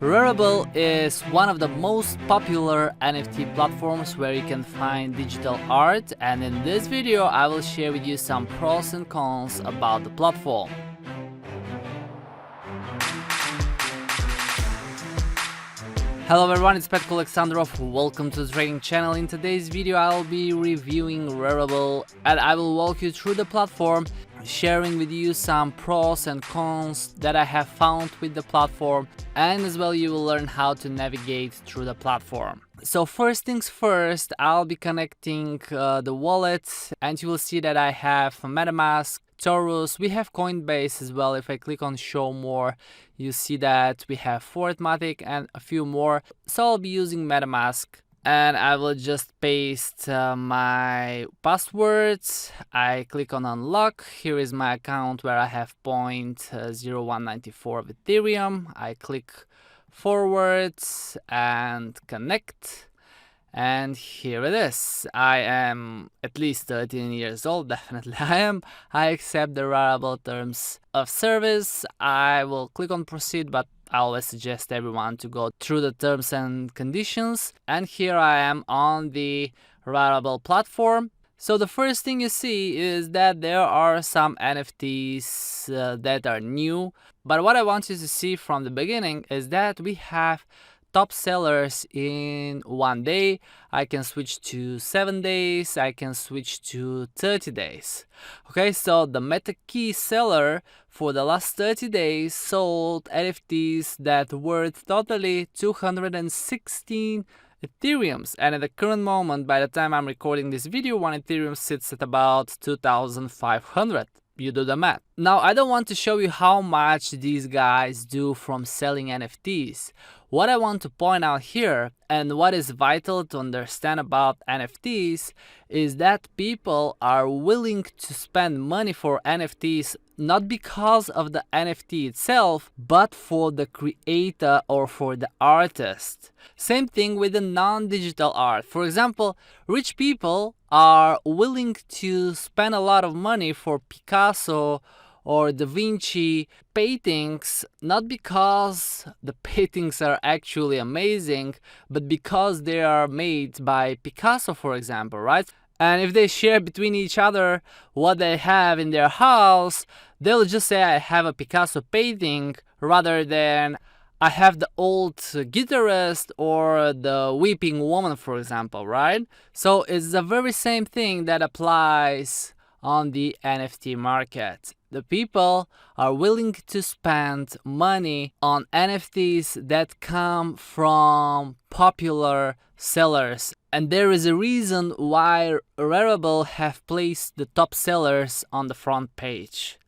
Rarible is one of the most popular NFT platforms where you can find digital art, and in this video I will share with you some pros and cons about the platform. Hello everyone, it's Petko Alexandrov. Welcome to the trading channel. In today's video I'll be reviewing Rarible and I will walk you through the platform, sharing with you some pros and cons that I have found with the platform, and as well you will learn how to navigate through the platform. So first things first, I'll be connecting the wallet, and you will see that I have MetaMask, Taurus, we have Coinbase as well. If I click on show more, you see that we have Fortmatic and a few more. So I'll be using MetaMask and I will just paste my passwords. I click on unlock. Here is my account where I have 0.0194 of Ethereum. I click forward and connect. And here it is. I am at least 13 years old, definitely I am. I accept the Rarible terms of service. I will click on proceed, but I always suggest everyone to go through the terms and conditions. And here I am on the Rarible platform. So the first thing you see is that there are some NFTs that are new. But what I want you to see from the beginning is that we have top sellers in 1 day. I can switch to 7 days. I can switch to 30 days. Okay, so the meta key seller for the last 30 days sold NFTs that worth totally 216 Ethereums, and at the current moment, by the time I'm recording this video, one Ethereum sits at about 2,500. You do the math. Now, I don't want to show you how much these guys do from selling NFTs. What I want to point out here, and what is vital to understand about NFTs, is that people are willing to spend money for NFTs not because of the NFT itself, but for the creator or for the artist. Same thing with the non-digital art. For example, rich people are willing to spend a lot of money for Picasso or Da Vinci paintings, not because the paintings are actually amazing, but because they are made by Picasso, for example, right? And if they share between each other what they have in their house, they'll just say, I have a Picasso painting, rather than I have the old guitarist or the weeping woman, for example, right? So it's the very same thing that applies on the NFT market. The people are willing to spend money on NFTs that come from popular sellers. And there is a reason why Rarible have placed the top sellers on the front page.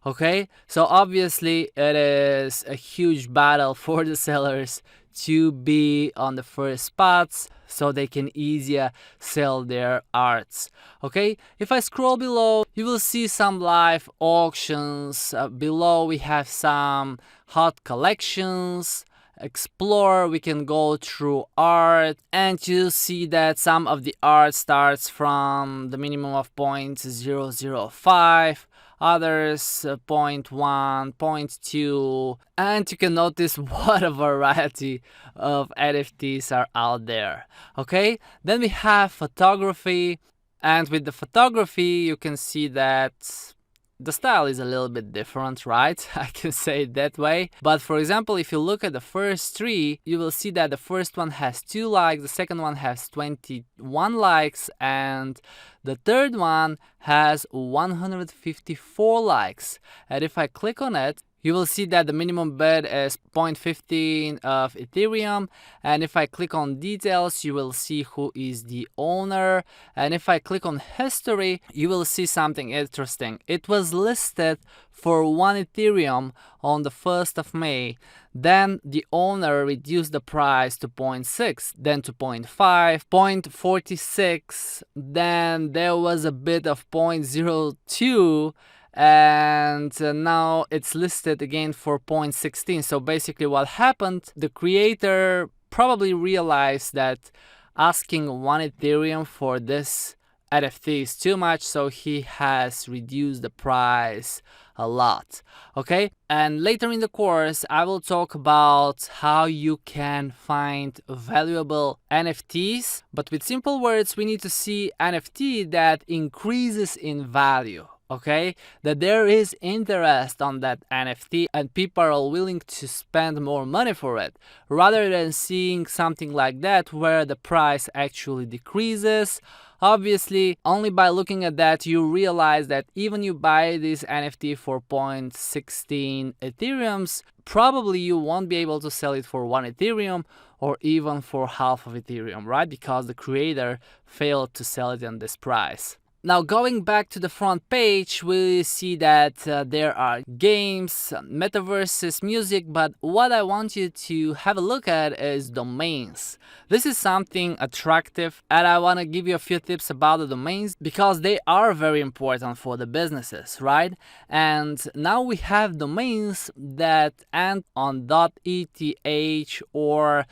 Okay, so obviously it is a huge battle for the sellers to be on the first spots so they can easier sell their arts. Okay, if I scroll below, you will see some live auctions. Below we have some hot collections. Explore, we can go through art, and you see that some of the art starts from the minimum of 0.005, others 0.1, 0.2, and you can notice what a variety of NFTs are out there. Okay, then we have photography, and with the photography you can see that the style is a little bit different, right? I can say it that way. But for example, if you look at the first three, you will see that the first one has 2 likes, the second one has 21 likes, and the third one has 154 likes. And if I click on it, you will see that the minimum bid is 0.15 of Ethereum. And if I click on details, you will see who is the owner. And if I click on history, you will see something interesting. It was listed for 1 Ethereum on the 1st of May. Then the owner reduced the price to 0.6, then to 0.5, 0.46. Then there was a bit of 0.02. And now it's listed again for 0.16. So basically what happened, the creator probably realized that asking 1 Ethereum for this NFTs too much, so he has reduced the price a lot. Okay, and later in the course I will talk about how you can find valuable NFTs, but with simple words we need to see NFT that increases in value. Okay, that there is interest on that NFT and people are willing to spend more money for it, rather than seeing something like that where the price actually decreases. Obviously, only by looking at that you realize that even you buy this NFT for 0.16 Ethereums, probably you won't be able to sell it for 1 Ethereum or even for half of Ethereum, right? Because the creator failed to sell it on this price. Now, going back to the front page, we see that there are games, metaverses, music, but what I want you to have a look at is domains. This is something attractive, and I want to give you a few tips about the domains because they are very important for the businesses, right? And now we have domains that end on .eth or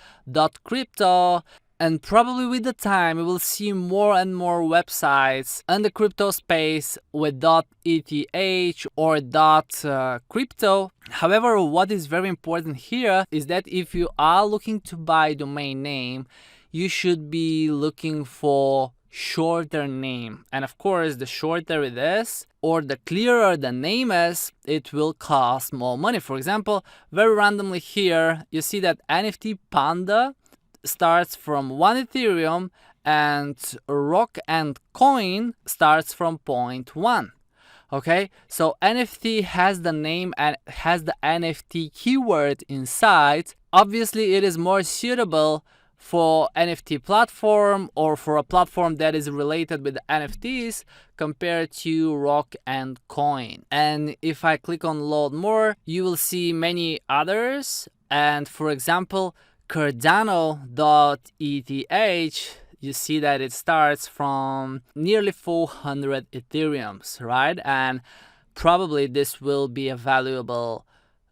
.crypto. And probably with the time we will see more and more websites in the crypto space with .eth or .crypto. However, what is very important here is that if you are looking to buy domain name, you should be looking for shorter name. And of course, the shorter it is or the clearer the name is, it will cost more money. For example, very randomly here, you see that NFT Panda starts from 1 Ethereum and Rock and Coin starts from 0.1. Okay, so NFT has the name and has the NFT keyword inside. Obviously, it is more suitable for NFT platform or for a platform that is related with the NFTs compared to Rock and Coin. And if I click on load more, you will see many others. And for example, Cardano.eth, you see that it starts from nearly 400 Ethereums, right? And probably this will be a valuable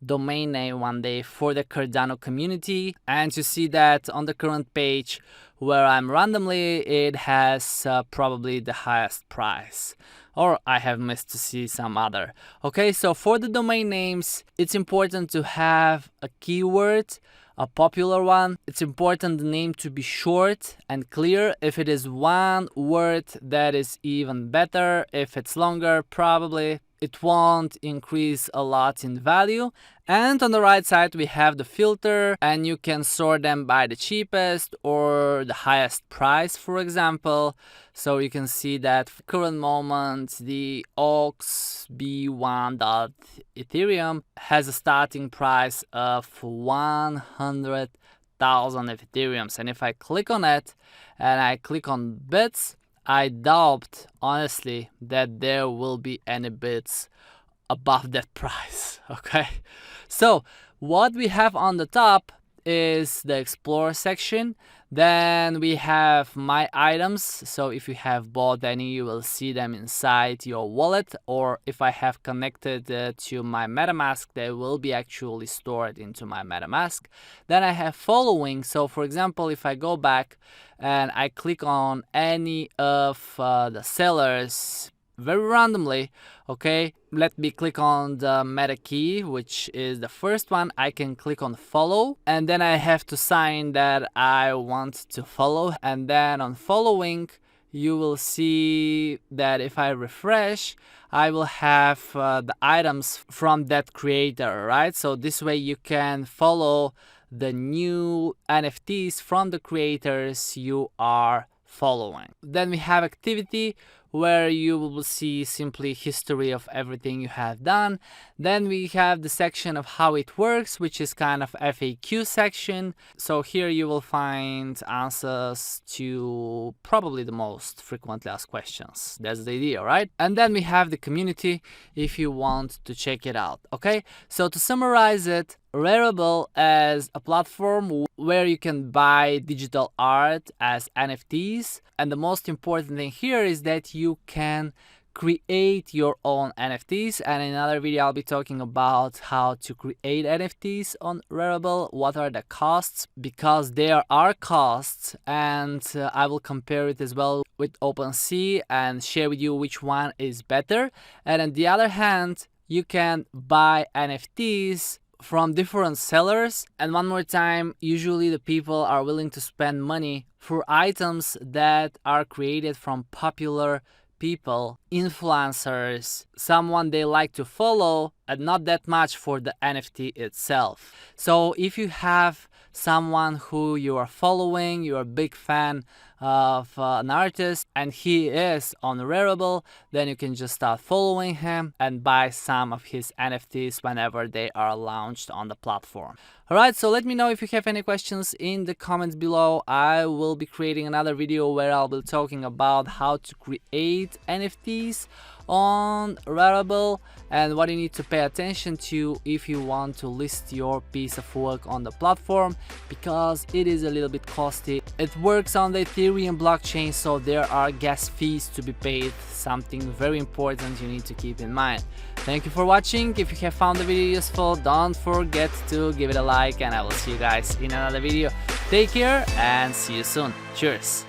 domain name one day for the Cardano community. And you see that on the current page where I'm randomly, it has probably the highest price. Or I have missed to see some other. Okay, so for the domain names, it's important to have a keyword, a popular one. It's important the name to be short and clear. If it is one word, that is even better. If it's longer, probably it won't increase a lot in value. And on the right side we have the filter, and you can sort them by the cheapest or the highest price, for example. So you can see that for current moment the OX B1.Ethereum has a starting price of 100,000 Ethereums. And if I click on it and I click on bits, I doubt, honestly, that there will be any bids above that price, okay? So, what we have on the top is the Explore section. Then we have My Items. So, if you have bought any, you will see them inside your wallet. Or if I have connected to my MetaMask, they will be actually stored into my MetaMask. Then I have Following. So, for example, if I go back and I click on any of the sellers very randomly, okay, let me click on the meta key, which is the first one. I can click on follow, and then I have to sign that I want to follow. And then on following, you will see that if I refresh, I will have the items from that creator, right? So this way you can follow the new NFTs from the creators you are following. Then we have activity, where you will see simply history of everything you have done. Then we have the section of how it works, which is kind of FAQ section. So here you will find answers to probably the most frequently asked questions. That's the idea, right? And then we have the community if you want to check it out. Okay, so to summarize it, Rarible as a platform where you can buy digital art as NFTs. And the most important thing here is that you can create your own NFTs, and in another video I'll be talking about how to create NFTs on Rarible, what are the costs, because there are costs, and I will compare it as well with OpenSea and share with you which one is better. And on the other hand, you can buy NFTs from different sellers, and one more time, usually the people are willing to spend money for items that are created from popular people, influencers, someone they like to follow, and not that much for the NFT itself. So if you have someone who you are following, you're a big fan of an artist and he is on Rarible, then you can just start following him and buy some of his NFTs whenever they are launched on the platform. Alright, so let me know if you have any questions in the comments below. I will be creating another video where I'll be talking about how to create NFTs on Rarible and what you need to pay attention to if you want to list your piece of work on the platform, because it is a little bit costly. It works on the Ethereum blockchain, so there are gas fees to be paid, something very important you need to keep in mind. Thank you for watching. If you have found the video useful, don't forget to give it a like, and I will see you guys in another video. Take care and see you soon. Cheers.